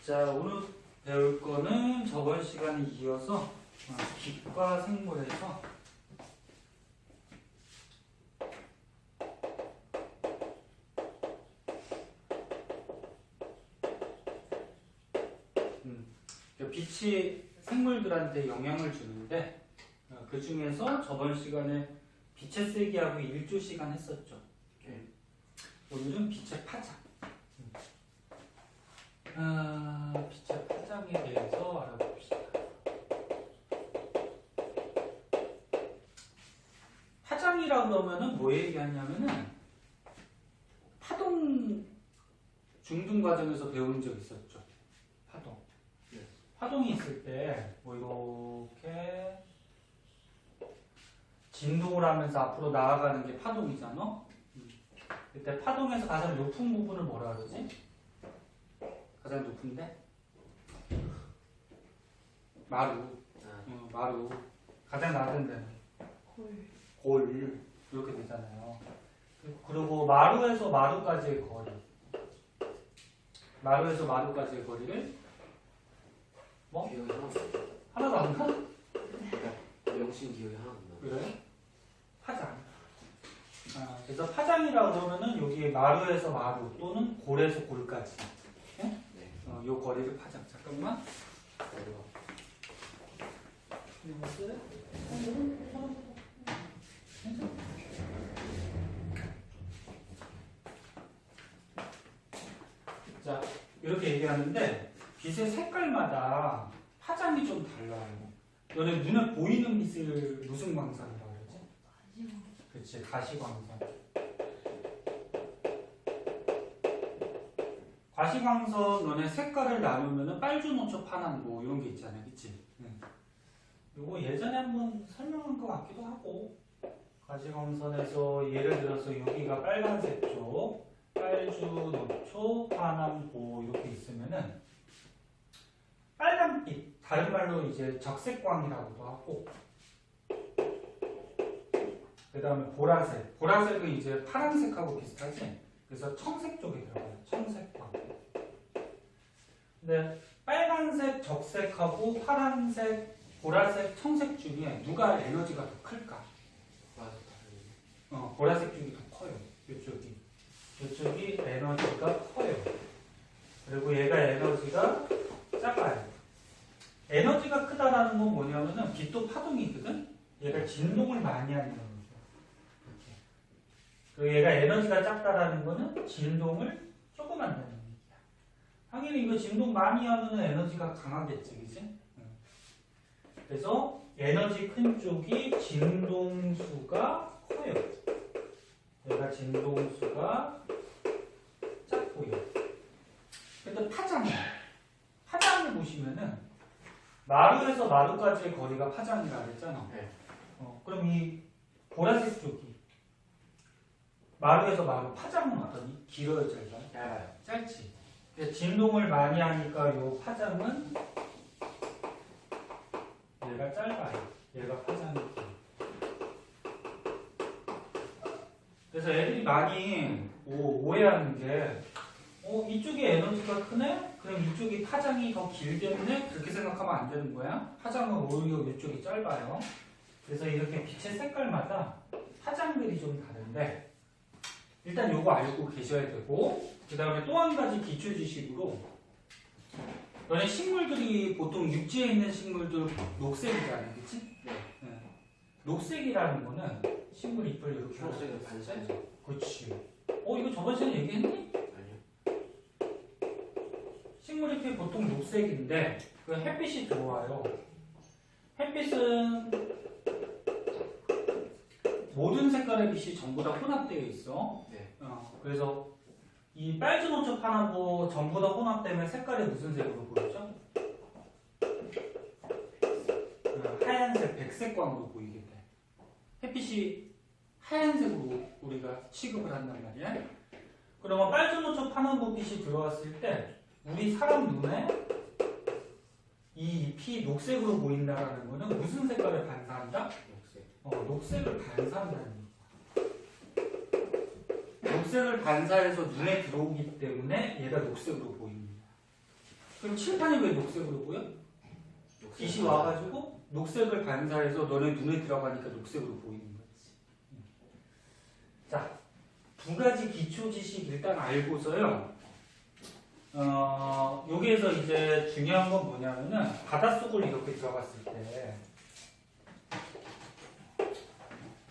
자, 오늘 배울 거는 저번 시간에 이어서 기과 생물에서 빛이 생물들한테 영향을 주는데 그 중에서 저번 시간에 빛의 세기하고 1조 시간 했었죠. 오늘은 빛의 파장. 빛의 파장에 대해서 알아봅시다. 파장이라고 그러면은 뭐 얘기하냐면은 파동 중등 과정에서 배운 적 있었죠. 파동. 파동이 있을 때 뭐 이렇게 진동을 하면서 앞으로 나아가는 게 파동이잖아. 그때 파동에서 가장 높은 부분을 뭐라 그러지? 가장 높은데? 마루. 마루. 가장 낮은 데는? 골. 이렇게 되잖아요. 그리고 마루에서 마루까지의 거리. 마루에서 마루까지의 거리를 뭐? 기억이 하나도 안 나? 명칭 기억이 하나도 안 나. 그래? 파장. 그래서 파장이라고 그러면은 여기 마루에서 마루 또는 골에서 골까지. 네? 요 거리를 파장. 잠깐만. 이거 쓸래? 자, 이렇게 얘기하는데 빛의 색깔마다 파장이 좀 달라요. 너네 눈에 보이는 빛을 무슨 광선이라고 그러지? 그렇지, 가시광선. 가시광선 너네 색깔을 나누면은 빨주노초 파남고 이런 게 있잖아요, 그렇지? 요거 예전에 한번 설명한 것 같기도 하고. 가시광선에서 예를 들어서 여기가 빨간색 쪽, 빨주, 녹초, 파남고 이렇게 있으면은 빨간빛, 다른 말로 이제 적색광이라고도 하고, 그 다음에 보라색, 보라색은 이제 파란색하고 비슷하지? 그래서 청색 쪽에 들어가요. 청색광. 근데 빨간색, 적색하고 파란색, 보라색, 청색 중에 누가 에너지가 더 클까? 보라색 쪽이 더 커요. 이쪽이. 이쪽이 에너지가 커요. 그리고 얘가 에너지가 작아요. 에너지가 크다라는 건 뭐냐면은 빛도 파동이거든? 얘가 진동을 많이 하는 거죠. 그리고 얘가 에너지가 작다라는 거는 진동을 조금 한다는 얘기야. 당연히 이거 진동 많이 하면 에너지가 강하겠지, 그지? 그래서 에너지 큰 쪽이 진동수가 커요. 얘가 진동수가 작고요. 근데 파장을 보시면은 마루에서 마루까지의 거리가 파장이라고 했잖아. 그럼 이 보라색 쪽이 마루에서 마루 파장은 어떠니? 길어요, 짧아요? 짧지. 그래서 진동을 많이 하니까 이 파장은 얘가 짧아요. 얘가 파장이 길어요. 그래서 애들이 많이 오해하는 게 이쪽이 에너지가 크네? 그럼 이쪽이 파장이 더 길겠네? 그렇게 생각하면 안 되는 거야. 파장은 오히려 이쪽이 짧아요. 그래서 이렇게 빛의 색깔마다 파장들이 좀 다른데 일단 요거 알고 계셔야 되고, 그 다음에 또 한 가지 기초 지식으로 너네 식물들이 보통 육지에 있는 식물들 녹색이잖아요, 그치? 네. 녹색이라는 거는 식물 잎을 이렇게 초록색을 반사해서. 그렇지. 이거 저번 시간에 얘기했니? 아니요. 식물 잎이 보통 녹색인데 그 햇빛이 들어와요. 햇빛은 모든 색깔의 빛이 전부 다 혼합되어 있어. 그래서 이 빨주노초 파나고 전부 다 혼합되면 색깔이 무슨 색으로 보이죠? 하얀색, 백색광으로 보이게 돼. 햇빛이 하얀색으로 우리가 취급을 한단 말이야. 그러면 빨주노초 파남보 빛이 들어왔을 때 우리 사람 눈에 이 잎이 녹색으로 보인다라는 거는 무슨 색깔을 반사한다? 녹색을 반사한다는 거야. 녹색을 반사해서 눈에 들어오기 때문에 얘가 녹색으로 보입니다. 그럼 칠판이 왜 녹색으로 보여? 빛이 와가지고 녹색을 반사해서 너네 눈에 들어가니까 녹색으로 보이는 거지. 자, 두 가지 기초 지식 일단 알고서요. 여기에서 이제 중요한 건 뭐냐면은 바닷속을 이렇게 들어갔을 때,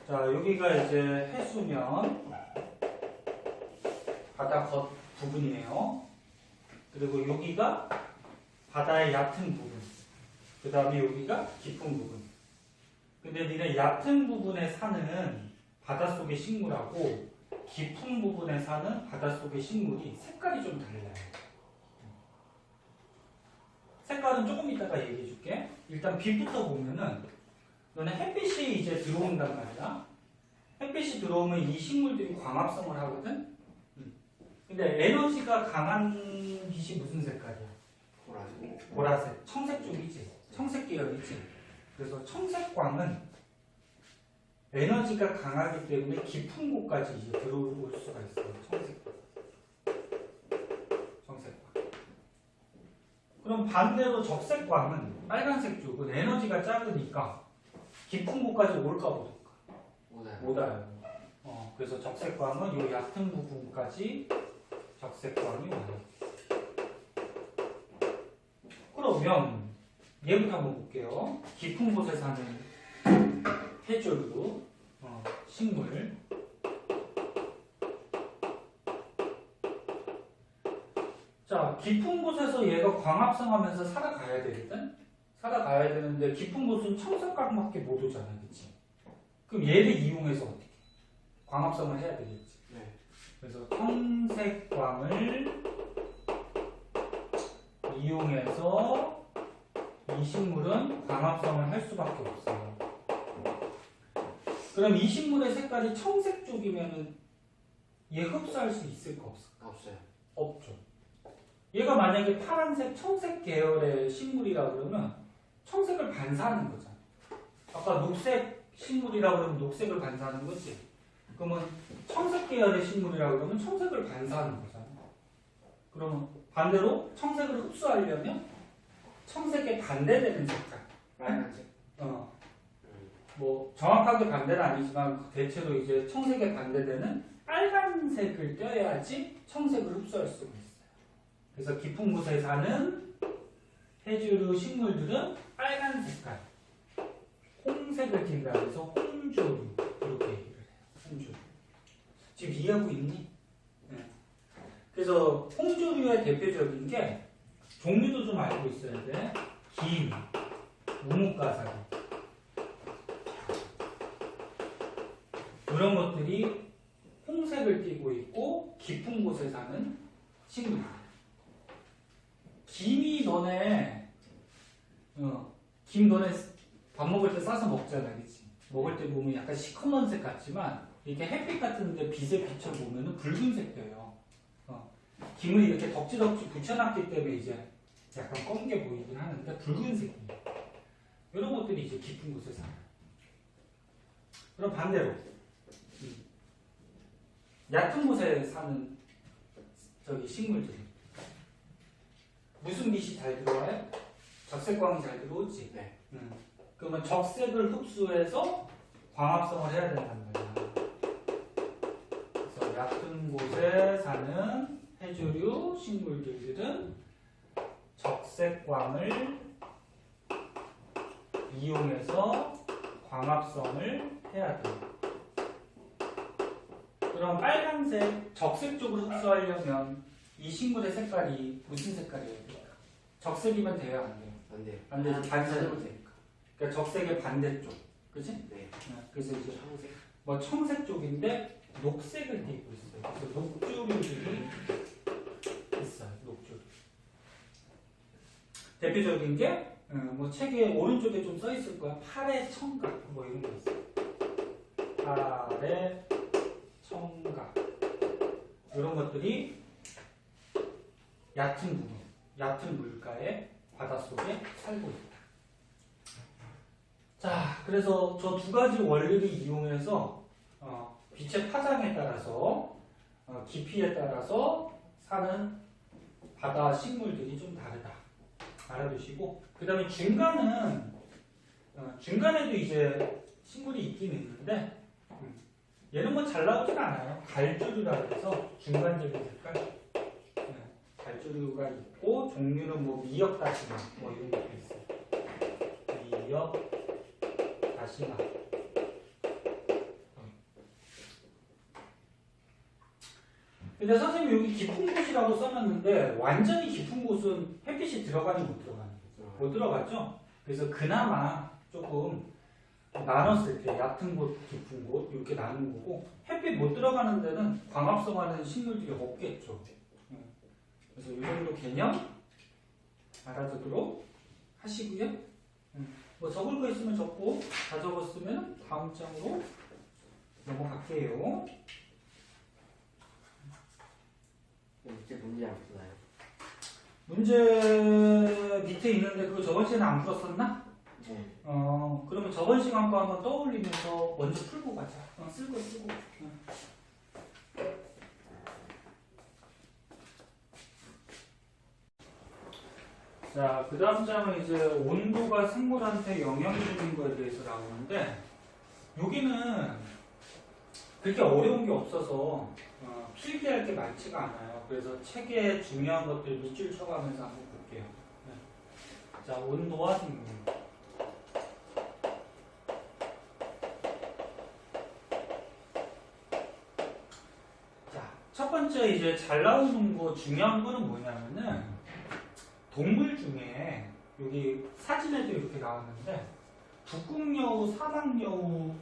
자 여기가 이제 해수면 바다 겉 부분이에요. 그리고 여기가 바다의 얕은 부분. 그 다음에 여기가 깊은 부분. 근데 니네 얕은 부분에 사는 바닷속의 식물하고 깊은 부분에 사는 바닷속의 식물이 색깔이 좀 달라요. 색깔은 조금 이따가 얘기해 줄게. 일단 빛부터 보면은 너네 햇빛이 이제 들어온단 말이야. 햇빛이 들어오면 이 식물들이 광합성을 하거든. 근데 에너지가 강한 빛이 무슨 색깔이야? 보라색. 보라색, 청색 쪽이지. 청색 계열이지. 그래서 청색광은 에너지가 강하기 때문에 깊은 곳까지 이제 들어올 수가 있어요. 청색광. 그럼 반대로 적색광은 빨간색 쪽은 에너지가 작으니까 깊은 곳까지 올까 못 올까? 못 와요. 그래서 적색광은 이 얕은 부분까지 적색광이 와요. 그러면 얘부터 한번 볼게요. 깊은 곳에 사는 해조류 식물. 자, 깊은 곳에서 얘가 광합성하면서 살아가야 되거든. 살아가야 되는데 깊은 곳은 청색광밖에 못 오잖아, 그렇지? 그럼 얘를 이용해서 어떻게? 광합성을 해야 되겠지. 네. 그래서 청색광을 이용해서 이 식물은 광합성을 할 수밖에 없어요. 그럼 이 식물의 색깔이 청색 쪽이면은 얘 흡수할 수 있을까 없을까? 없어요. 없죠. 얘가 만약에 파란색, 청색 계열의 식물이라 그러면 청색을 반사하는 거잖아. 아까 녹색 식물이라 그러면 녹색을 반사하는 거지. 그러면 청색 계열의 식물이라 그러면 청색을 반사하는 거잖아. 그러면 반대로 청색을 흡수하려면 청색에 반대되는 색깔. 빨간색. 뭐 정확하게 반대는 아니지만 대체로 이제 청색에 반대되는 빨간색을 떼야지 청색을 흡수할 수가 있어요. 그래서 깊은 곳에 사는 해조류 식물들은 빨간 색깔, 홍색을 띈다 해서 홍조류 이렇게 얘기를 해요. 홍조류. 지금 이해하고 있니? 네. 그래서 홍조류의 대표적인 게 종류도 좀 알고 있어야 돼. 김, 우뭇가사리 이런 것들이 홍색을 띠고 있고 깊은 곳에 사는 식물입니다. 김이 너네 김 너네 밥 먹을 때 싸서 먹잖아, 그치? 먹을 때 보면 약간 시커먼색 같지만 이렇게 햇빛 같은데 빛에 비춰 보면은 붉은색 돼요. 김을 이렇게 덕지덕지 붙여놨기 때문에 이제 약간 검은 게 보이긴 하는데 붉은색이에요. 이런 것들이 이제 깊은 곳에 살아요. 그럼 반대로 얕은 곳에 사는 저기 식물들 무슨 빛이 잘 들어와요? 적색광이 잘 들어오지? 네. 그러면 적색을 흡수해서 광합성을 해야 된단 말이야. 그래서 얕은 곳에 사는 해조류 식물들은 적색광을 이용해서 광합성을 해야 돼요. 그럼 빨간색, 적색 쪽으로 흡수하려면 이 식물의 색깔이 무슨 색깔이어야 될까? 적색이면 돼요, 안 돼요? 안 돼요. 안 되지, 반사해도 되니까. 그러니까 적색의 반대쪽, 그렇지? 네. 그래서 이제 청색. 뭐 청색 쪽인데 녹색을 띠고 있어요. 그래서 녹조류들이 있어요. 녹조류. 대표적인 게 뭐 책에 오른쪽에 좀 써 있을 거야. 팔의 청각 뭐 이런 거 있어요. 팔의 청각 이런 것들이 얕은 부분, 얕은 물가의 바닷속에 살고 있다. 자, 그래서 저 두 가지 원리를 이용해서 빛의 파장에 따라서 깊이에 따라서 사는 바다 식물들이 좀 다르다. 알아두시고 그 다음에 중간에도 이제 식물이 있긴 있는데 얘는 뭐 잘 나오진 않아요. 갈조류라 그래서 중간적인 색깔 갈조류가 있고 종류는 뭐 미역 다시마 뭐 이런 것도 있어요. 미역 다시마 근데 선생님 여기 깊은 곳이라고 써놨는데 완전히 깊은 곳은 햇빛이 들어가니 못 들어가니? 못 들어가죠? 그래서 그나마 조금 나눴을 때 얕은 곳, 깊은 곳 이렇게 나눈 거고 햇빛 못 들어가는 데는 광합성하는 식물들이 없겠죠. 그래서 이 정도 개념 알아두도록 하시고요. 뭐 적을 거 있으면 적고 다 적었으면 다음 장으로 넘어갈게요. 이제 문제 안 풀나요? 문제 밑에 있는데 그거 저번 시간에 안 풀었었나? 네. 그러면 저번 시간 거 한번 떠올리면서 먼저 풀고 가자. 쓸고. 자, 그 다음 장은 이제 온도가 생물한테 영향 주는 거에 대해서 나오는데 여기는 그렇게 어려운 게 없어서 필기할 게 많지가 않아요. 그래서 책에 중요한 것들 밑줄 쳐가면서 한번 볼게요. 네. 자, 온도와 생물. 자, 첫 번째 이제 잘 나오는 거 중요한 거는 뭐냐면은 동물 중에 여기 사진에도 이렇게 나왔는데 북극여우, 사막여우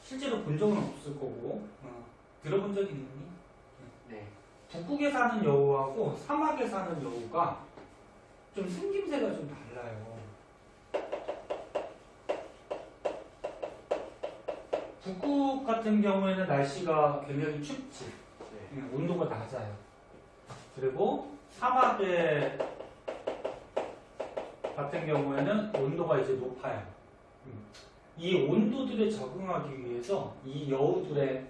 실제로 본 적은 없을 거고 들어본 적이 있니? 네. 북극에 사는 여우하고 사막에 사는 여우가 좀 생김새가 좀 달라요. 북극 같은 경우에는 날씨가 굉장히 춥지. 네. 온도가 낮아요. 그리고 사막에 같은 경우에는 온도가 이제 높아요. 이 온도들에 적응하기 위해서 이 여우들의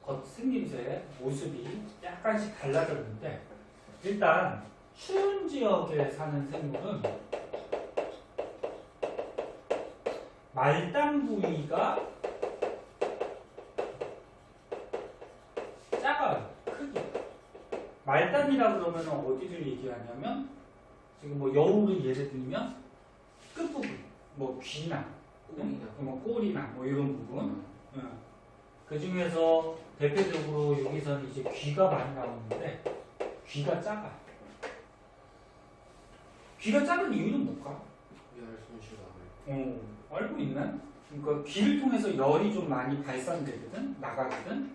겉생김새, 모습이 약간씩 달라졌는데 일단 추운 지역에 사는 생물은 말단 부위가 작아요. 크기. 말단이라 그러면 어디를 얘기하냐면 지금 뭐 여우를 예를 들면 끝부분, 뭐 귀나 뭐 꼬리나 뭐 이런 부분. 그 중에서 대표적으로 여기서는 이제 귀가 많이 나오는데 귀가 작아. 귀가 작은 이유는 뭘까? 열 손실감을. 알고 있나? 그러니까 귀를 통해서 열이 좀 많이 발산되거든, 나가거든.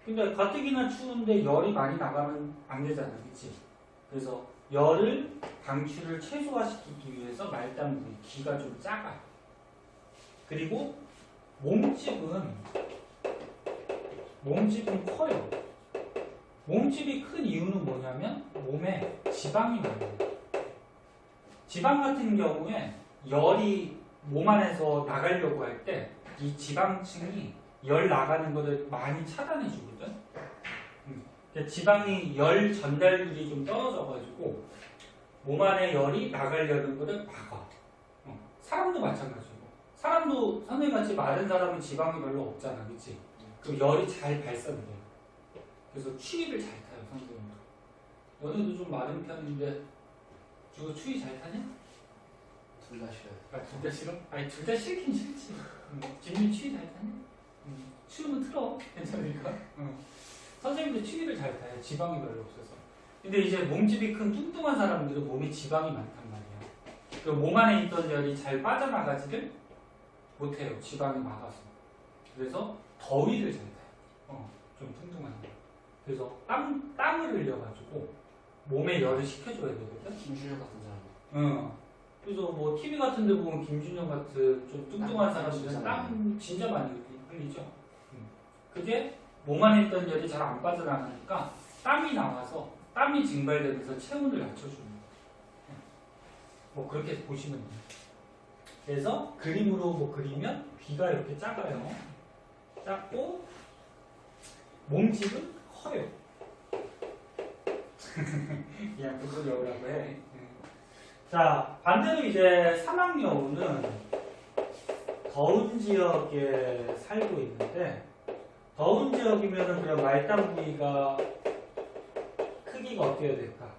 근데 가뜩이나 추운데 열이 많이 나가면 안 되잖아, 그렇지? 그래서 열을 방출을 최소화시키기 위해서 말단 부위 귀가 좀 작아. 그리고 몸집은 커요. 몸집이 큰 이유는 뭐냐면 몸에 지방이 많아요. 지방 같은 경우에 열이 몸 안에서 나가려고 할 때 이 지방층이 열 나가는 것을 많이 차단해 주거든. 그러니까 지방이 열 전달률이 좀 떨어져가지고 몸 안에 열이 나가려는 것을 막아. 사람도 마찬가지고. 사람도 선생님같이 마른 사람은 지방이 별로 없잖아, 그렇지? 그럼 열이 잘 발산돼. 그래서 추위를 잘 타요, 선생님도. 너네도 좀 마른 편인데 주로 추위 잘 타냐? 둘 다 싫어요. 둘 다 싫어? 아니 둘 다 싫긴 싫지. 김민 추위 잘 타냐? 추우면 틀어. 괜찮으니까. 선생님도 추위를 잘 타요. 지방이 별로 없어서. 근데 이제 몸집이 큰 뚱뚱한 사람들은 몸에 지방이 많단 말이야. 그 몸 안에 있던 열이 잘 빠져나가지를 못해요. 지방이 많아서. 그래서 더위를 잘 타요. 좀 뚱뚱한 거. 그래서 땀을 흘려가지고 몸에 열을 식혀줘야 되거든. 김준혁 같은 사람. 그래서 뭐 TV 같은 데 보면 김준영 같은 좀 뚱뚱한 사람들은 땀 진짜 많이 흘리죠. 그게 몸 안에 있던 열이 잘 안 빠져나가니까 땀이 나와서 땀이 증발되면서 체온을 낮춰주는 거예요. 뭐 그렇게 보시면 돼요. 그래서 그림으로 뭐 그리면 귀가 이렇게 작아요. 작고 몸집은 커요. 그냥 그걸 여우라고 해. 자, 반대로 이제 사막여우는 더운 지역에 살고 있는데, 더운 지역이면은 그런 말단 부위가 크기가 어떻게 될까?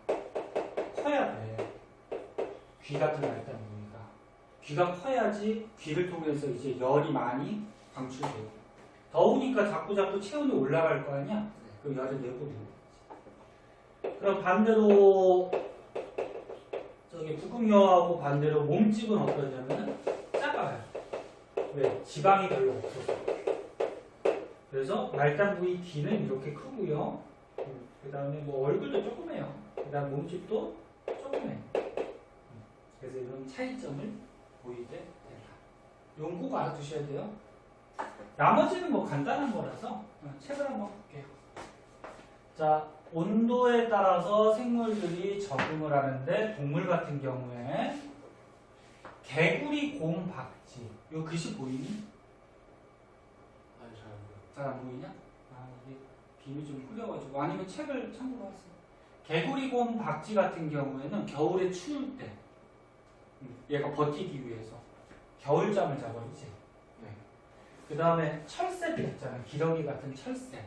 커야 돼. 귀 같은 말단 부위가. 귀가 커야지 귀를 통해서 이제 열이 많이 방출되고. 더우니까 자꾸 체온이 올라갈 거 아니야? 그럼 열을 내보내는 거지. 그럼 반대로 저기 북극여우하고 반대로 몸집은 어떠냐면 작아요. 왜? 지방이 별로 없어서. 그래서 말단 부위 귀는 이렇게 크고요. 그 다음에 뭐 얼굴도 조그매요. 그 다음 몸집도 조그매요. 그래서 이런 차이점을 보이게 된다. 이건 꼭 알아두셔야 돼요. 나머지는 뭐 간단한 거라서 책을 한번 볼게요. 자, 온도에 따라서 생물들이 적응을 하는데 동물 같은 경우에 개구리, 곰, 박쥐. 이 글씨 보이니? 아니 잘 안 보여. 잘 안 보이냐? 아, 이게 빔이 좀 흐려가지고. 아니면 책을 참고로 하세요. 개구리, 곰, 박쥐 같은 경우에는 겨울에 추울 때 얘가 버티기 위해서 겨울잠을 자버리지. 그 다음에 철새들 있잖아. 기러기 같은 철새.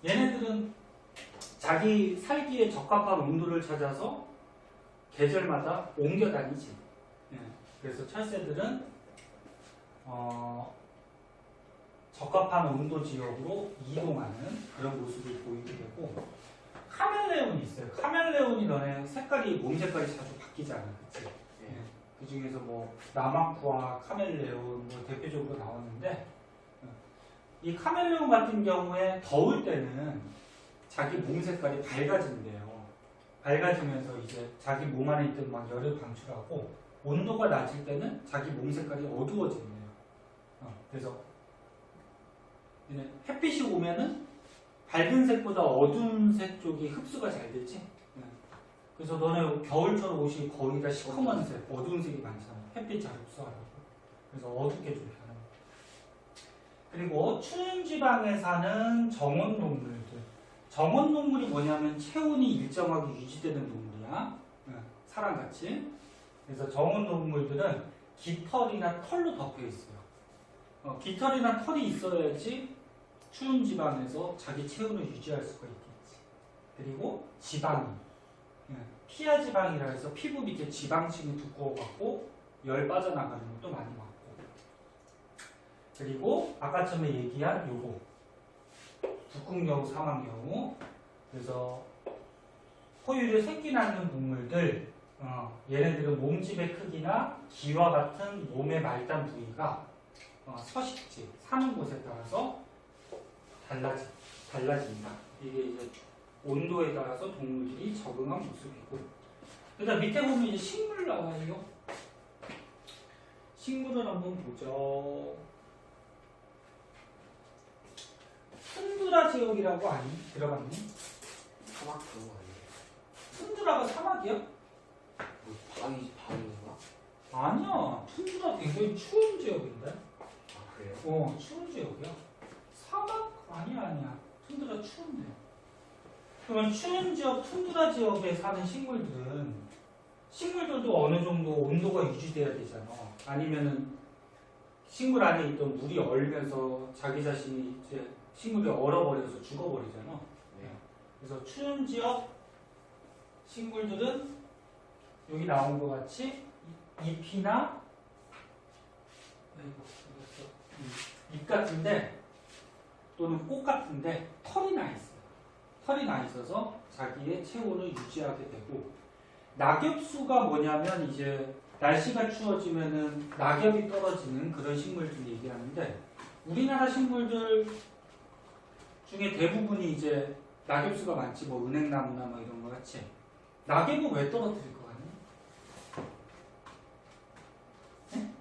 얘네들은 자기 살기에 적합한 온도를 찾아서 계절마다 옮겨 다니지. 그래서 철새들은 적합한 온도 지역으로 이동하는 그런 모습을 보이게 되고, 카멜레온이 있어요. 카멜레온이 너네 색깔이 몸 색깔이 자주 바뀌잖아, 그치? 그 중에서 뭐 나마쿠아, 카멜레온 뭐 대표적으로 나오는데, 이 카멜레온 같은 경우에 더울 때는 자기 몸 색깔이 밝아진대요. 밝아지면서 이제 자기 몸 안에 있던 막 열을 방출하고, 온도가 낮을 때는 자기 몸 색깔이 어두워진대요. 그래서 햇빛이 오면은 밝은 색보다 어두운 색 쪽이 흡수가 잘 되지. 그래서 너네 겨울철 옷이 거의 다 시커먼 색, 어두운 색이 많잖아. 햇빛 잘 흡수하려고. 그래서 어둡게 좀 변합니다. 그리고 추운 지방에 사는 정원 동물들. 정원 동물이 뭐냐면 체온이 일정하게 유지되는 동물이야. 사람같이. 그래서 정원 동물들은 깃털이나 털로 덮여 있어요. 깃털이나 털이 있어야지 추운 지방에서 자기 체온을 유지할 수가 있겠지. 그리고 지방이. 피하 지방이라 해서 피부 밑에 지방층이 두꺼워갖고 열 빠져나가는 것도 많이 많고. 그리고 아까 전에 얘기한 요거. 북극여우, 사막여우. 그래서 포유류 새끼 낳는 동물들, 얘네들은 몸집의 크기나 기와 같은 몸의 말단 부위가 서식지, 사는 곳에 따라서 달라진다. 이게 이제 온도에 따라서 동물들이 적응한 모습이고. 그다음 밑에 보면 이제 식물 나와요. 식물을 한번 보죠. 툰드라 지역이라고 아니? 들어봤니? 사막 그런 거 아니에요? 툰드라가 사막이야? 뭐 바위인가? 아니야. 툰드라 굉장히 추운 지역인데. 아 그래요? 추운 지역이야. 사막? 아니야. 툰드라 추운데. 그러면 추운 지역, 툰드라 지역에 사는 식물들도 어느 정도 온도가 유지돼야 되잖아. 아니면은 식물 안에 있던 물이 얼면서 자기 자신이 이제 식물이 얼어버려서 죽어버리잖아. 그래서 추운 지역 식물들은 여기 나온 것 같이 잎이나 잎 같은데 또는 꽃 같은데 털이 나 있어요. 털이 나 있어서 자기의 체온을 유지하게 되고, 낙엽수가 뭐냐면 이제 날씨가 추워지면은 낙엽이 떨어지는 그런 식물들 얘기하는데, 우리나라 식물들 중에 대부분이 이제 낙엽수가 많지. 뭐 은행나무나 뭐 이런 거 같이. 낙엽은 왜 떨어뜨릴 것 같니? 네?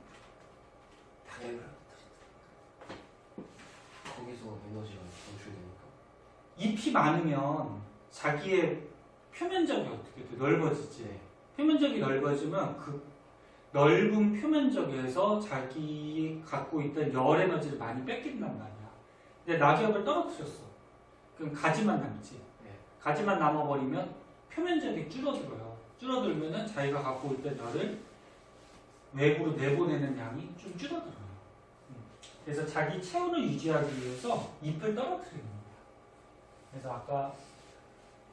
낙엽을 거기서 에너지가 방출되니까. 잎이 많으면 자기의 표면적이 어떻게 돼? 넓어지지. 표면적이 넓어지면 그 넓은 표면적에서 자기 갖고 있던 열 에너지를 많이 뺏긴단 말이야. 근데 낙엽을 떨어뜨렸어. 그럼 가지만 남지. 가지만 남아버리면 표면적이 줄어들어요. 줄어들면은 자기가 갖고 있던 열을 외부로 내보내는 양이 좀 줄어들어요. 그래서 자기 체온을 유지하기 위해서 잎을 떨어뜨리는 거예요. 그래서 아까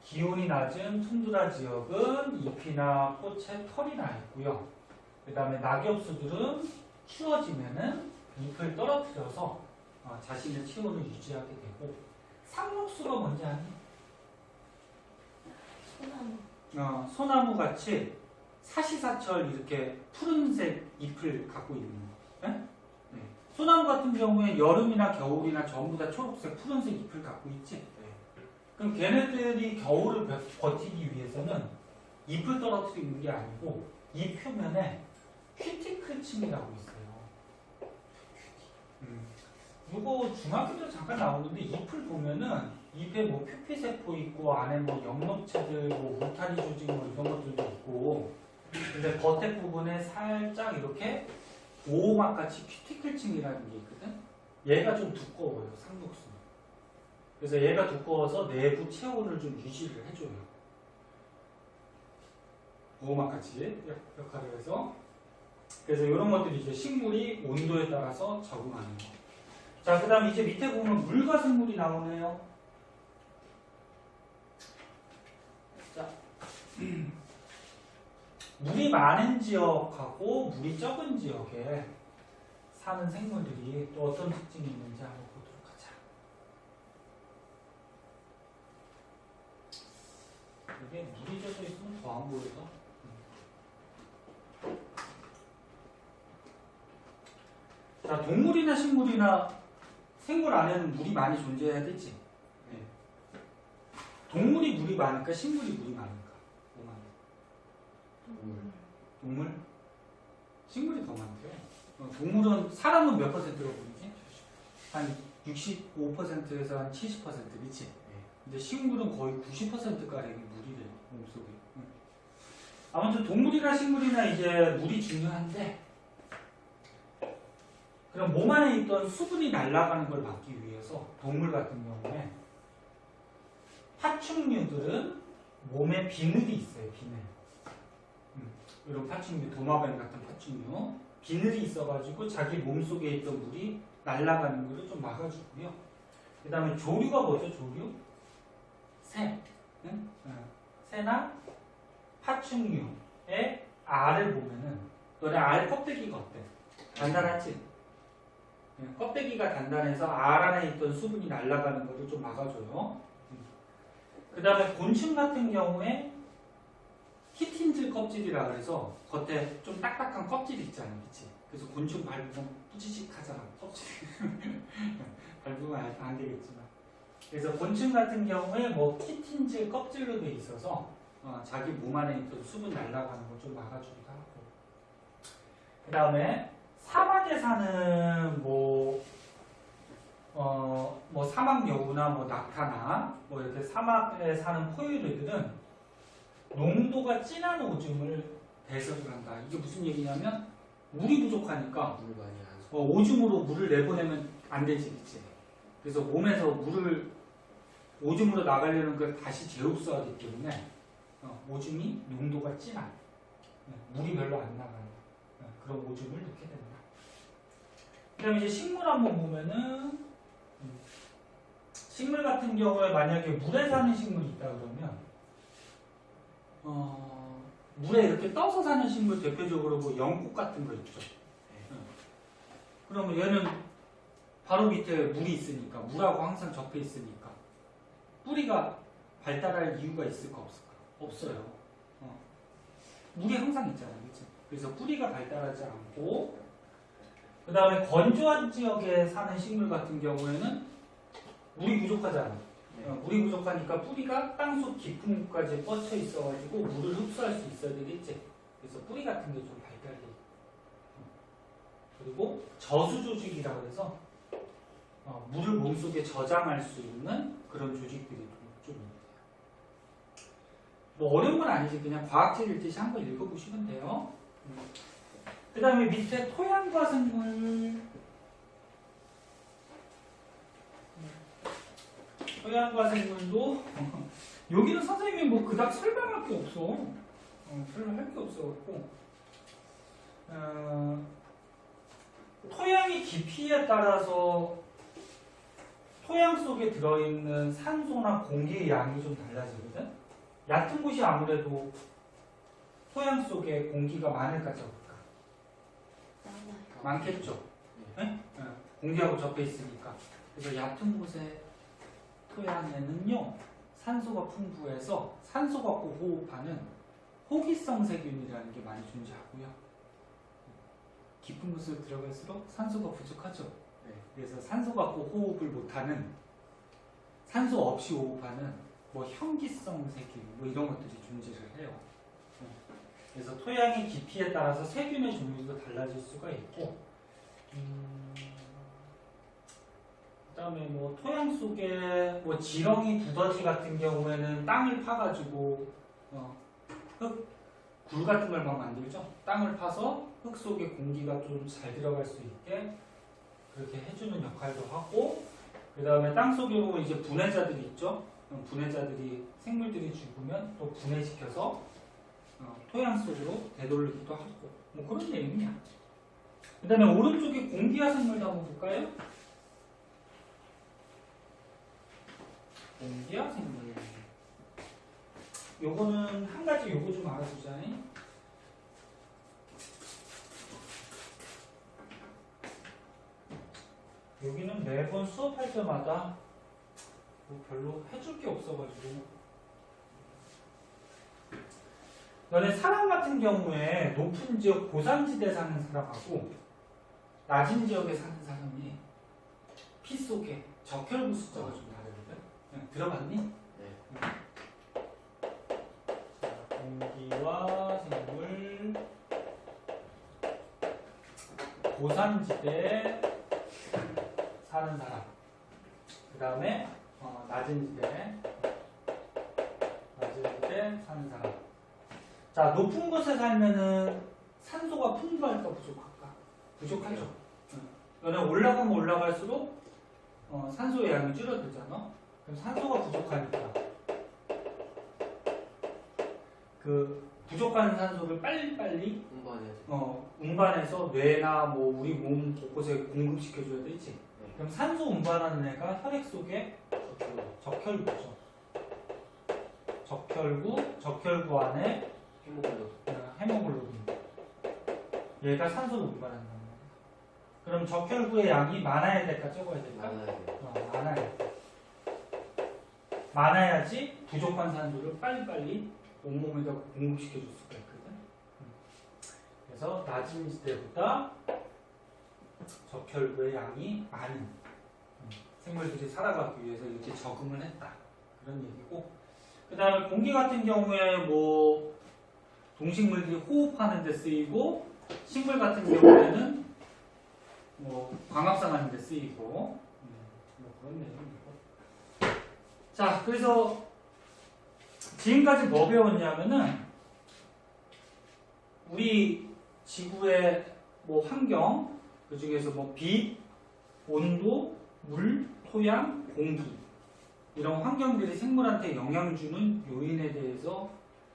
기온이 낮은 툰드라 지역은 잎이나 꽃에 털이 나 있고요. 그 다음에 낙엽수들은 추워지면은 잎을 떨어뜨려서 자신의 체온을 유지하게 되고, 상록수가 뭔지 아니? 소나무. 소나무 같이 사시사철 이렇게 푸른색 잎을 갖고 있는 거. 네? 네. 소나무 같은 경우에 여름이나 겨울이나 전부 다 초록색 푸른색 잎을 갖고 있지. 네. 그럼 걔네들이 겨울을 버티기 위해서는 잎을 떨어뜨리는 게 아니고 잎 표면에 큐티클층이라고 있어요. 이거 중학교 때 잠깐 나오는데 잎을 보면은 잎에 뭐 표피세포 있고 안에 뭐 영록체들, 뭐 울타리 조직 뭐 이런 것들도 있고, 근데 겉에 부분에 살짝 이렇게 보호막 같이 큐티클층이라는 게 있거든. 얘가 좀 두꺼워요, 상독수는. 그래서 얘가 두꺼워서 내부 체온을 좀 유지를 해줘요. 보호막 같이 역할을 해서. 그래서 이런 것들이 이제 식물이 온도에 따라서 적응하는 거. 자, 그 다음 이제 밑에 보면 물과 생물이 나오네요. 자, 물이 많은 지역하고 물이 적은 지역에 사는 생물들이 또 어떤 특징이 있는지 한번 보도록 하자. 이게 물이 젖어 있으면 더 안 보여서. 자, 동물이나 식물이나 생물 안에는 물이 많이 존재해야 되지. 네. 동물이 물이 많을까, 식물이 물이 많을까? 뭐 많아? 동물? 식물이 더 많대요. 동물은, 사람은 몇 퍼센트로 보이지? 한 65%에서 한 70%이지. 근데 식물은 거의 90%가량이 물이래, 몸속에. 아무튼 동물이나 식물이나 이제 물이 중요한데, 그럼 몸 안에 있던 수분이 날아가는 걸 막기 위해서 동물 같은 경우에 파충류들은 몸에 비늘이 있어요. 비늘. 이런 파충류, 도마뱀 같은 파충류 비늘이 있어가지고 자기 몸속에 있던 물이 날아가는 것을 좀 막아주고요. 그 다음에 조류가 뭐죠? 조류? 새. 응? 새나 파충류의 알을 보면은 너네 알 껍데기가 어때? 단단하지? 껍데기가 단단해서 알 안에 있던 수분이 날아가는 것을 좀 막아줘요. 그 다음에 곤충 같은 경우에 히틴즈 껍질이라 그래서 겉에 좀 딱딱한 껍질이 있잖아요. 그치? 그래서 곤충 밟으면 뿌지직 하잖아. 껍질. 밟으면 안 되겠지만. 그래서 곤충 같은 경우에 뭐 히틴즈 껍질로 돼 있어서 자기 몸 안에 있던 수분 날아가는 걸 좀 막아주기도 하고. 그 다음에 사막에 사는 뭐 사막 여우나 뭐 낙타나 뭐 이렇게 사막에 사는 포유류들은 농도가 진한 오줌을 배설을 한다. 이게 무슨 얘기냐면 물이 부족하니까 물 많이 안 써. 오줌으로 물을 내보내면 안 되지, 그치? 그래서 몸에서 물을 오줌으로 나가려는 걸 다시 재흡수하기 때문에 오줌이 농도가 진한, 물이 별로 안 나가는 그런 오줌을 넣게 됩니다. 그 다음에 이제 식물 한번 보면은, 식물 같은 경우에 만약에 물에 사는 식물이 있다 그러면, 물에 이렇게 떠서 사는 식물 대표적으로 뭐 영국 같은 거 있죠. 그러면 얘는 바로 밑에 물이 있으니까, 물하고 항상 접해 있으니까, 뿌리가 발달할 이유가 있을까 없을까? 없어요. 물이 항상 있잖아요. 그치? 그래서 뿌리가 발달하지 않고, 그 다음에 건조한 지역에 사는 식물 같은 경우에는 물이 부족하잖아. 물이 부족하니까 뿌리가 땅속 깊은 곳까지 뻗쳐 있어가지고 물을 흡수할 수 있어야 되겠지. 그래서 뿌리 같은 게 좀 발달돼. 그리고 저수 조직이라고 해서 물을 몸속에 저장할 수 있는 그런 조직들이 좀 있대요. 뭐 어려운 건 아니지. 그냥 과학책 읽듯이 한번 읽어보시면 돼요. 그 다음에 밑에 토양과 생물. 토양과 생물도 여기는 선생님이 뭐 그닥 설명할 게 없어. 설명할 게 없어갖고 토양의 깊이에 따라서 토양 속에 들어있는 산소나 공기의 양이 좀 달라지거든. 얕은 곳이 아무래도 토양 속에 공기가 많을까 적을까? 많겠죠. 네? 공기하고 접해 있으니까. 그래서 얕은 곳의 토양에는요 산소가 풍부해서 산소 갖고 호흡하는 호기성 세균이라는 게 많이 존재하고요. 깊은 곳으로 들어갈수록 산소가 부족하죠. 네. 그래서 산소 갖고 호흡을 못하는 산소 없이 호흡하는 뭐 현기성 세균 뭐 이런 것들이 존재를 해요. 그래서 토양의 깊이에 따라서 세균의 종류도 달라질 수가 있고, 그다음에 뭐 토양 속에 뭐 지렁이 두더지 같은 경우에는 땅을 파가지고 흙, 굴 같은 걸 막 만들죠. 땅을 파서 흙 속에 공기가 좀 잘 들어갈 수 있게 그렇게 해주는 역할도 하고, 그 다음에 땅 속으로 이제 분해자들이 있죠. 분해자들이 생물들이 죽으면 또 분해시켜서 토양 속으로 되돌리기도 하고 뭐 그런 내용이야. 그 다음에 오른쪽에 공기화생물도 한번 볼까요? 공기화생물. 요거는 한 가지 요거 좀 알아두자. 여기는 매번 수업할 때마다 뭐 별로 해줄 게 없어가지고. 너네 사람 같은 경우에 높은 지역 고산지대 사는 사람하고 낮은 지역에 사는 사람이 피 속에 적혈구 숫자가 좀 다르거든. 들어봤니? 네. 공기와 생물 고산지대 사는 사람, 그 다음에 낮은 지대 사는 사람. 자, 높은 곳에 살면은 산소가 풍부할까 부족할까? 부족하죠. 너네 올라가면 올라갈수록 산소의 양이 줄어들잖아. 그럼 산소가 부족하니까 그 부족한 산소를 빨리빨리 운반해서 뇌나 뭐 우리 몸 곳곳에 공급시켜줘야 되지. 네. 그럼 산소 운반하는 애가 혈액 속에 적혈구죠. 적혈구 안에 헤모글로빈. 얘가 산소를 운반한다는 거야. 그럼 적혈구의 양이 많아야 될까 적어야 될까? 많아야 돼. 많아야지 부족한 산소를 빨리빨리 온몸에다 공급시켜 줄 수가 있거든. 그래서 낮은 지대보다 적혈구의 양이 많은 생물들이 살아가기 위해서 이렇게 적응을 했다. 그런 얘기고. 그 다음에 공기 같은 경우에 뭐 동식물들이 호흡하는 데 쓰이고, 식물 같은 경우에는 뭐 광합성하는 데 쓰이고, 뭐 그런 내용이고. 자, 그래서 지금까지 뭐 배웠냐면은 우리 지구의 뭐 환경, 그 중에서 뭐 빛, 온도, 물, 토양, 공기 이런 환경들이 생물한테 영향 주는 요인에 대해서,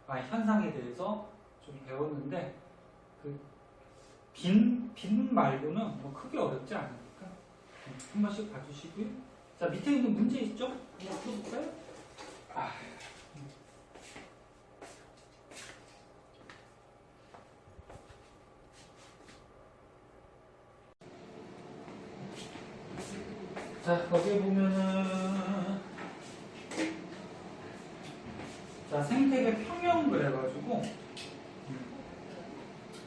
현상에 대해서 좀 배웠는데, 그 빛 말고는 뭐 크게 어렵지 않으니까 한 번씩 봐주시고요. 자, 밑에 있는 문제 있죠? 한번 풀어볼까요? 자, 거기에 보면은 자, 생태계 평형 그래가지고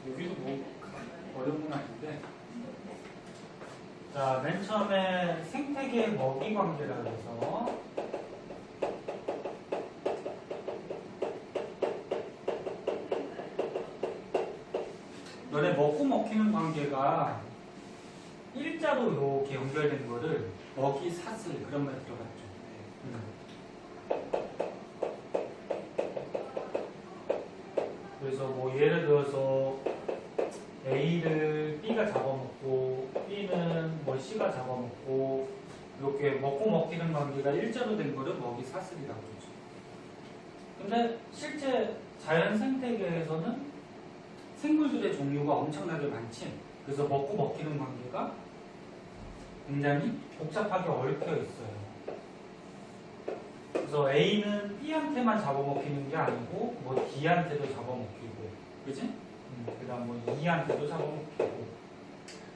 여기도 뭐 어려운 건 아닌데, 자, 맨 처음에 생태계 먹이 관계라 해서 너네 먹고 먹히는 관계가 일자로 이렇게 연결된 거를 먹이 사슬 그런 말 들어봤죠. 그래서 뭐 예를 들어서 A를 B가 잡아먹고 B는 뭐 C가 잡아먹고 이렇게 먹고 먹히는 관계가 일자로 된 거를 먹이 사슬이라고 그러죠. 근데 실제 자연 생태계에서는 생물들의 종류가 엄청나게 많지. 그래서 먹고 먹히는 관계가 굉장히 복잡하게 얽혀 있어요. 그래서 A는 B한테만 잡아먹히는 게 아니고 뭐 D한테도 잡아먹히고, 그지? 그다음 뭐 E한테도 잡아먹히고,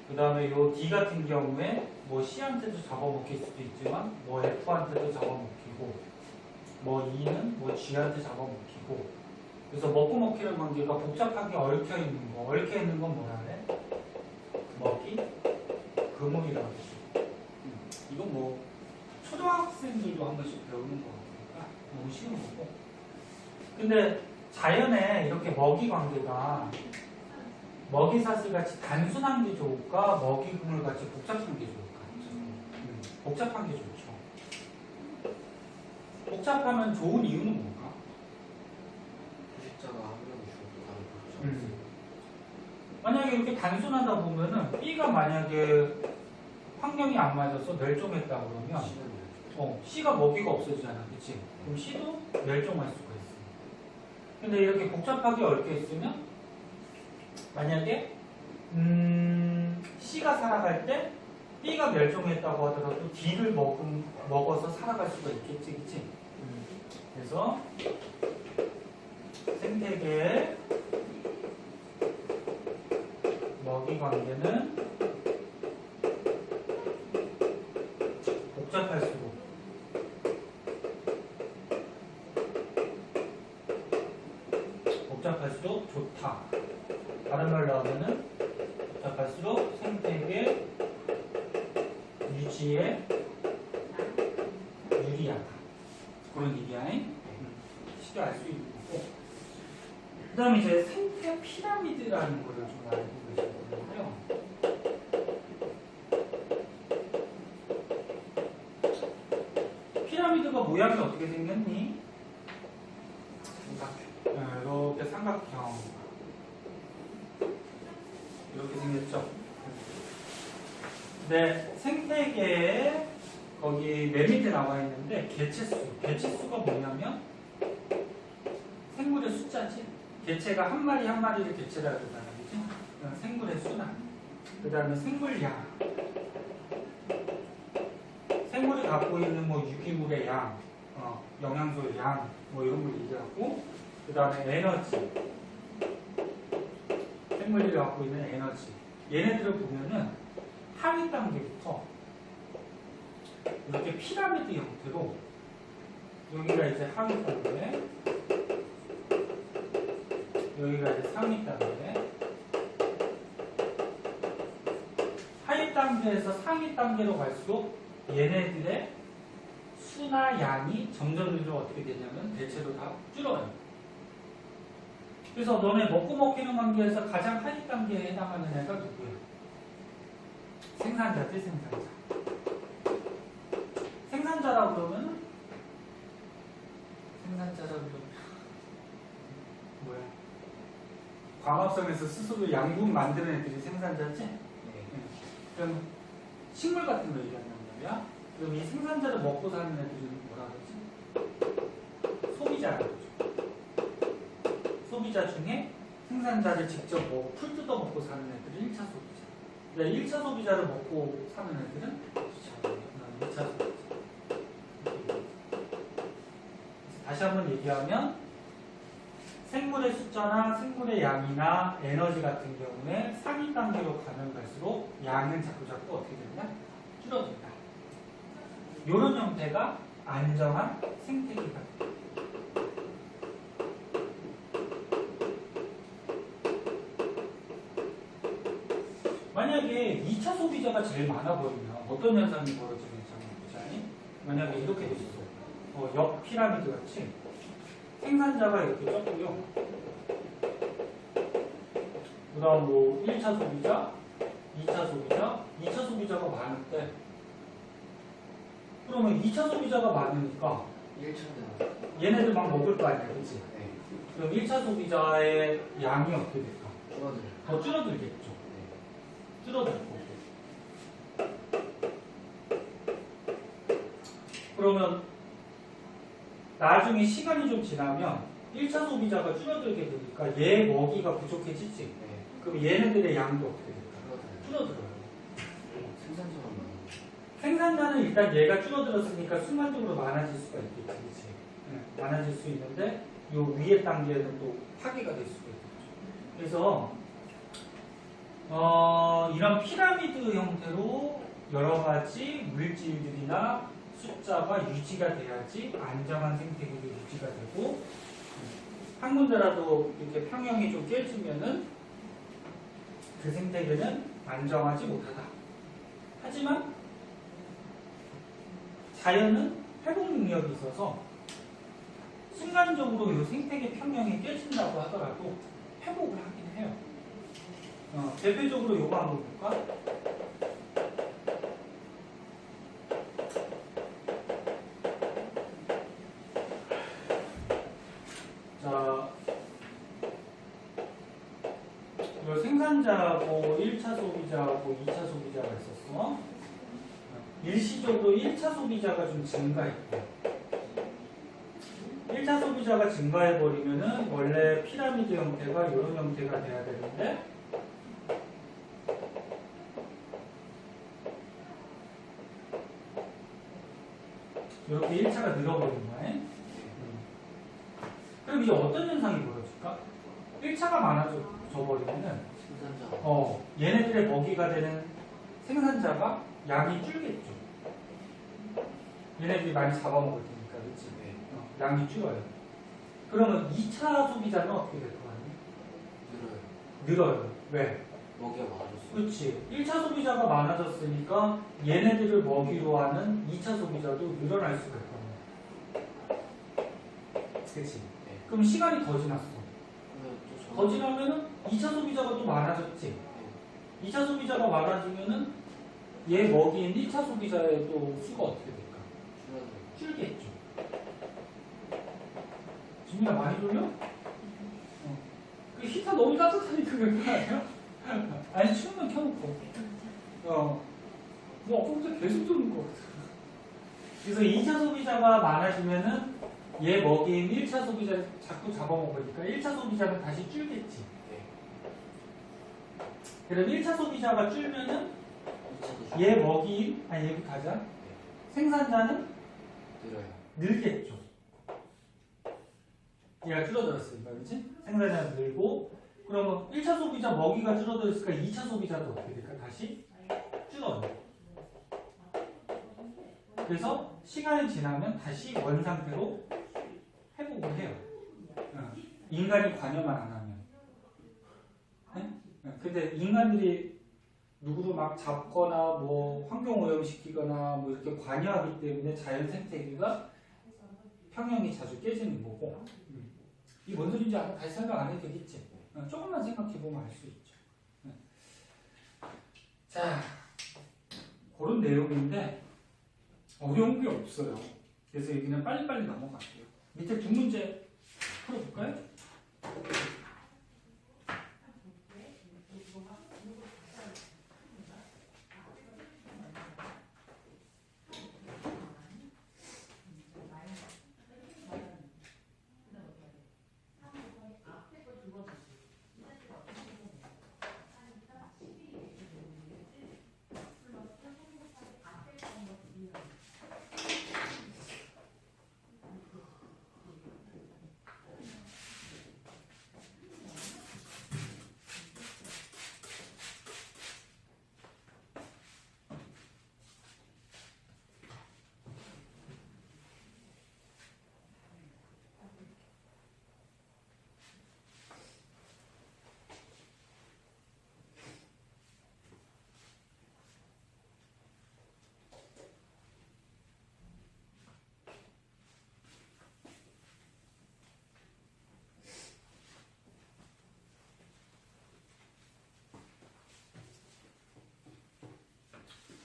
그다음에 요 D 같은 경우에 뭐 C한테도 잡아먹힐 수도 있지만 뭐 F한테도 잡아먹히고, 뭐 E는 뭐 G한테 잡아먹히고. 그래서 먹고 먹히는 관계가 복잡하게 얽혀 있는 거. 얽혀 있는 건 뭐라 그래? 먹이 그물이라고 하죠. 이건 뭐 초등학생들도 한 번씩 배우는 거니까 너무 쉬운 거고. 근데 자연에 이렇게 먹이 관계가 먹이 사슬 같이 단순한 게 좋을까? 먹이 그물 같이 복잡한 게 좋을까? 복잡한 게 좋죠. 복잡하면 좋은 이유는 뭘까? 부식자가 한 명이 죽어도 다른 부식자. 만약에 이렇게 단순하다 보면은 B가 만약에 환경이 안 맞아서 멸종했다 그러면 C가 먹이가 없어지잖아, 그치? 그럼 C도 멸종할 수가 있어. 근데 이렇게 복잡하게 얽혀 있으면 만약에 C가 살아갈 때 B가 멸종했다고 하더라도 D를 먹어서 살아갈 수가 있겠지, 그치? 그래서 생태계의 먹이 관계는 복잡할수록 좋다. 다른 말로 하면은 복잡할수록 생태계 유지에 유리하다. 그런 얘기야. 쉽게 알 수 있는 거고. 그 다음에 이제 생태 피라미드라는 거를 좀 알고 계셔야 되는데요. 피라미드가 모양이 어떻게 생겼니? 이렇게 삼각형. 이렇게 생겼죠? 네, 생태계에 거기 맨 밑에 나와 있는데 개체수가 뭐냐면 생물의 숫자지. 개체가 한 마리 한 마리를 개체라 그러잖아, 그지? 생물의 수나. 그 다음에 생물량. 생물이 갖고 있는 뭐 유기물의 양, 영양소의 양, 뭐 이런 걸 얘기하고, 그 다음에 에너지. 생물이 갖고 있는 에너지. 얘네들을 보면은 하위 단계부터 이렇게 피라미드 형태로 여기가 이제 하위 단계, 여기가 이제 상위 단계. 하위 단계에서 상위 단계로 갈수록 얘네들의 수나 양이 점점 어떻게 되냐면 대체로 다 줄어요. 그래서 너네 먹고 먹히는 관계에서 가장 하위 단계에 해당하는 애가 누구야? 생산자지, 생산자. 생산자라고 그러면 뭐야? 광합성에서 스스로 양분 만드는 애들이 생산자지? 그럼 식물 같은 거 얘기한단 말이야. 그럼 이 생산자를 먹고 사는 애들은 뭐라 그러지? 소비자라고 그러죠. 소비자 중에 생산자를 직접 뭐 풀 뜯어 먹고 사는 애들은 1차 소비자. 근데 1차 소비자를 먹고 사는 애들은 2차 소비자. 다시 한번 얘기하면 생물의 숫자나 생물의 양이나 에너지 같은 경우에 상위 단계로 가면 갈수록 양은 자꾸 어떻게 된다? 줄어든다. 이런 형태가 안정한 생태계가 된다. 만약에 2차 소비자가 제일 많아 보이면 어떤 현상이 벌어지는지 만약에 이렇게 돼 있어. 옆 피라미드 같이 생산자가 이렇게 쪘고요. 그 다음 뭐 1차 소비자, 2차 소비자, 2차 소비자가 많을 때 그러면 2차 소비자가 많으니까 1차는 얘네들 막 먹을 거 아니야, 그치? 그럼 1차 소비자의 양이 어떻게 될까? 더 줄어들겠죠. 줄어들 거고. 그러면 나중에 시간이 좀 지나면 1차 소비자가 줄어들게 되니까 얘 먹이가 부족해지지. 네. 그럼 얘네들의 양도 어떻게 될까? 줄어들어요. 줄어들어요. 생산자만 많아요. 생산자는 일단 얘가 줄어들었으니까 순간적으로 많아질 수가 있겠지. 그치? 네, 많아질 수 있는데 요 위에 단계는 또 파괴가 될 수가 있겠죠. 그래서 이런 피라미드 형태로 여러 가지 물질들이나 숫자가 유지가 돼야지 안정한 생태계가 유지가 되고, 한 군데라도 이렇게 평형이 좀 깨지면은 그 생태계는 안정하지 못하다. 하지만 자연은 회복 능력이 있어서 순간적으로 이 생태계 평형이 깨진다고 하더라도 회복을 하긴 해요. 대표적으로 요거 한번 볼까? 자, 이 생산자하고 1차 소비자하고 2차 소비자가 있었어. 일시적으로 1차 소비자가 좀 증가했고, 1차 소비자가 증가해버리면은 원래 피라미드 형태가 이런 형태가 돼야 되는데, 이렇게 1차가 늘어버린 거야. 그럼 이제 어떤 현상이 벌어질까? 1차가 많아져 버리면은 생산자. 얘네들의 먹이가 되는 생산자가 양이 줄겠죠. 얘네들이 많이 잡아먹을 테니까, 그렇지? 네. 양이 줄어요. 그러면 2차 소비자는 어떻게 될 거 아니에요? 늘어요. 늘어요. 왜? 먹이가 많아졌어요. 그렇지. 1차 소비자가 많아졌으니까 얘네들을 먹이로 하는 2차 소비자도 늘어날 수가 있거든요. 그렇지. 네. 그럼 시간이 더 지났어. 그러면 또 더 지나면은 2차 소비자가 또 많아졌지. 2차 소비자가 많아지면은 얘 먹이인 1차 소비자의 또 수가 어떻게 될까? 줄어들어요. 줄겠죠. 지민아 많이 졸려? 그 히터 너무 따뜻하니까 그런 거 아니야? 아니 추우면 켜놓고. 뭐 아까부터 계속 졸는 것 같아. 그래서 2차 소비자가 많아지면은 얘 먹이인 1차 소비자를 자꾸 잡아먹으니까 1차 소비자는 다시 줄겠지. 네. 그럼 1차 소비자가 줄면은 2차도 얘 먹이인, 아니 얘부터 하자. 생산자는 늘어요. 늘겠죠. 얘가 줄어들었으니까, 그렇지? 생산자는 늘고, 그러면 1차 소비자 먹이가 줄어들었으니까 2차 소비자도 어떻게 될까? 다시 줄어요. 그래서 시간이 지나면 다시 원 상태로 회복을 해요. 인간이 관여만 안 하면. 네? 근데 인간들이 누구를 막 잡거나 뭐 환경 오염시키거나 뭐 이렇게 관여하기 때문에 자연 생태계가 평형이 자주 깨지는 거고. 이게 뭔 소리인지 아까 다시 생각 안 해도 되겠지? 조금만 생각해보면 알 수 있죠. 자, 그런 내용인데 어려운 게 없어요. 그래서 여기는 빨리빨리 넘어갈게요. 밑에 두 문제 풀어볼까요?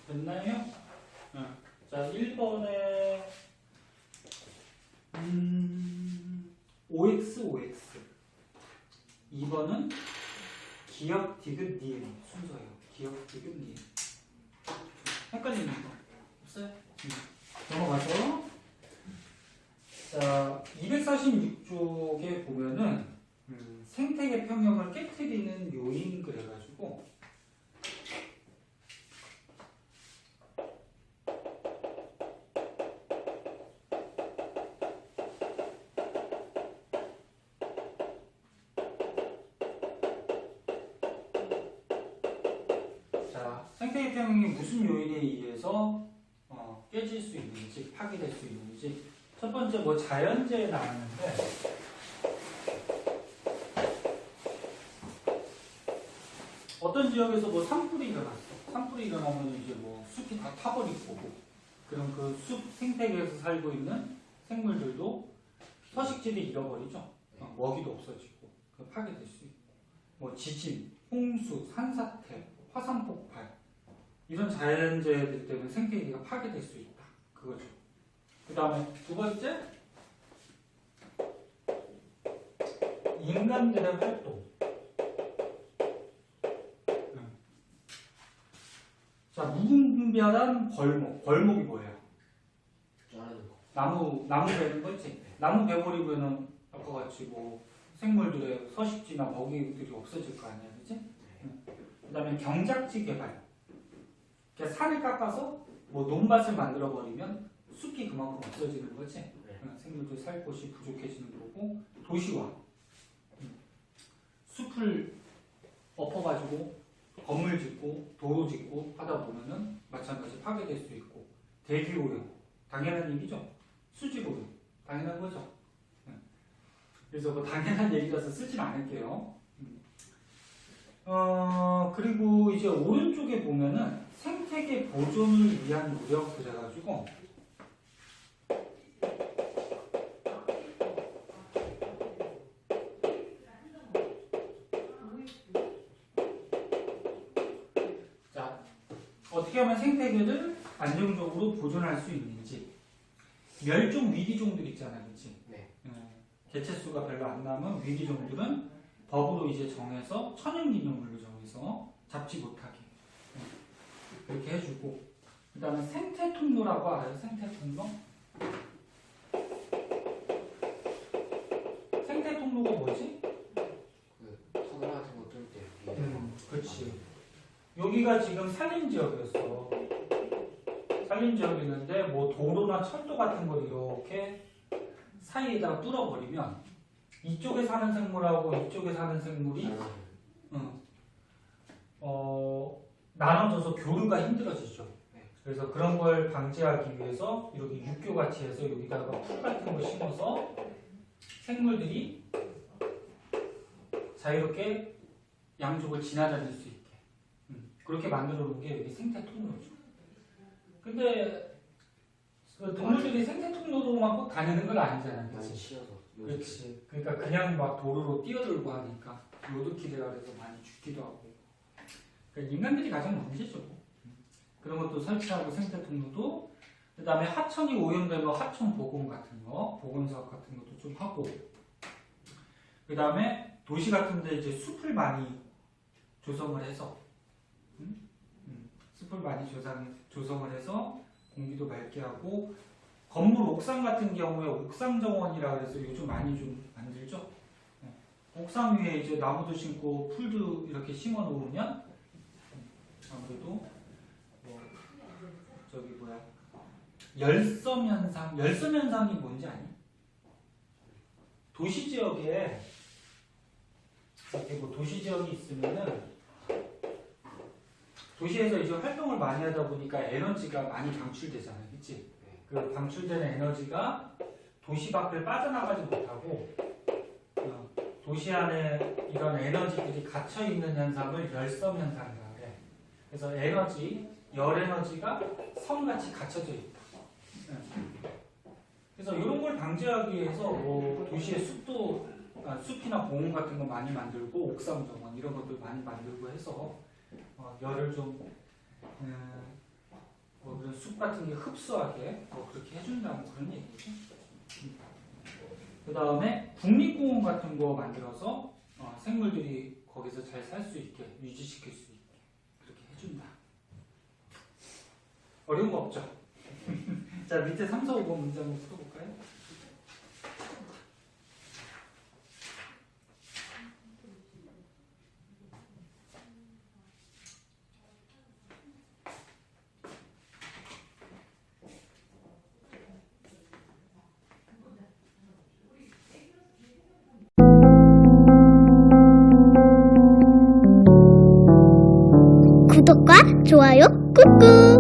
됐나요? 자, 1번에 OX, OX 2번은 기억, 디귿, 니은 순서예요. 기억, 디귿, 니은 헷갈리는 거 없어요? 넘어가죠. 자, 자, 246쪽에 보면은 생태계 평형을 깨트리는 요인 그래가지고 자, 생태계 평형이 무슨 요인에 의해서 깨질 수 있는지 파괴될 수 있는지 첫 번째 뭐 자연재해 나왔는데 어떤 지역에서 뭐 산불이 일어났어. 산불이 일어나면 이제 뭐 숲이 다 타버릴 거고 그럼 그 숲 생태계에서 살고 있는 생물들도 서식지를 잃어버리죠. 먹이도 없어지고 파괴될 수 있고 뭐 지진, 홍수, 산사태, 화산 폭발 이런 자연재해들 때문에 생태계가 파괴될 수 있다. 그거죠. 그 다음에 두 번째 인간들의 활동. 자, 무분별한 벌목. 벌목이 뭐예요? 자르는 거. 나무 베는 거지. 나무 베버리면은 아까 같이 뭐 생물들의 서식지나 먹이들이 없어질 거 아니야, 그렇지? 그다음에 경작지 개발. 그러니까 산을 깎아서 뭐 논밭을 만들어 버리면 숲이 그만큼 없어지는 거지. 생물들 살 곳이 부족해지는 거고 도시화. 숲을 엎어가지고 건물 짓고 도로 짓고 하다 보면은 마찬가지 파괴될 수 있고 대기 오염 당연한 얘기죠. 수질 오염 당연한 거죠. 그래서 뭐 당연한 얘기라서 쓰진 않을게요. 그리고 이제 오른쪽에 보면은 생태계 보존을 위한 노력 그래가지고 자 어떻게 하면 생태계를 안정적으로 보존할 수 있는지 멸종 위기종들 있잖아요, 그렇지? 네. 개체수가 별로 안 남은 위기종들은 법으로 이제 정해서 천연기념물로 정해서 잡지 못하게 그렇게 해주고 그 다음에 생태통로라고 알아요? 생태통로? 생태통로가 뭐지? 그 터널 같은 거 뚫을 때 위에. 그렇지. 여기가 지금 산림지역이었어. 산림지역이었는데 뭐 도로나 철도 같은 걸 이렇게 사이에다가 뚫어버리면 이쪽에 사는 생물하고 이쪽에 사는 생물이 나눠져서 교류가 힘들어지죠. 그래서 그런 걸 방지하기 위해서 이렇게 육교같이 해서 여기다가 풀 같은 거 심어서 생물들이 자유롭게 양쪽을 지나다닐 수 있게 그렇게 만들어 놓은 게 여기 생태 통로죠. 근데 그 동물들이 생태 통로로만 꼭 다니는 건 아니잖아요. 많이 그렇지? 치여서. 그렇지. 그러니까 그냥 막 도로로 뛰어들고 하니까 로드킬이라 그래서 많이 죽기도 하고. 그러니까 인간들이 가장 문제죠. 그런 것도 설치하고 생태 통로도 그다음에 하천이 오염되면 하천 복원 같은 거, 복원 사업 같은 것도 좀 하고. 그다음에 도시 같은데 이제 숲을 많이 조성을 해서 숲을 많이 조성을 해서 공기도 맑게 하고 건물 옥상 같은 경우에 옥상 정원이라 그래서 요즘 많이 좀 만들죠. 옥상 위에 이제 나무도 심고 풀도 이렇게 심어 놓으면 아무래도 뭐 저기 뭐야 열섬 현상이 뭔지 아니? 도시 지역에 이렇게 뭐 도시 지역이 있으면은 도시에서 이제 활동을 많이 하다 보니까 에너지가 많이 방출되잖아요, 그렇지? 그 방출되는 에너지가 도시 밖을 빠져나가지 못하고 도시 안에 이런 에너지들이 갇혀 있는 현상을 열섬 현상이라고 그래. 그래서 열 에너지가 섬같이 갇혀져 있다. 그래서 이런 걸 방지하기 위해서 뭐 도시의 숲이나 공원 같은 거 많이 만들고 옥상 정원 이런 것들 많이 만들고 해서 열을 좀 뭐 그런 숲 같은 게 흡수하게 뭐 그렇게 해준다는 그런 얘기죠. 그 다음에 국립공원 같은 거 만들어서 생물들이 거기서 잘 살 수 있게 유지시킬 수 있게 그렇게 해준다. 어려운 거 없죠? 자 밑에 3, 4, 5번 문제 한번 풀어볼까요? 좋아요 꾹꾹.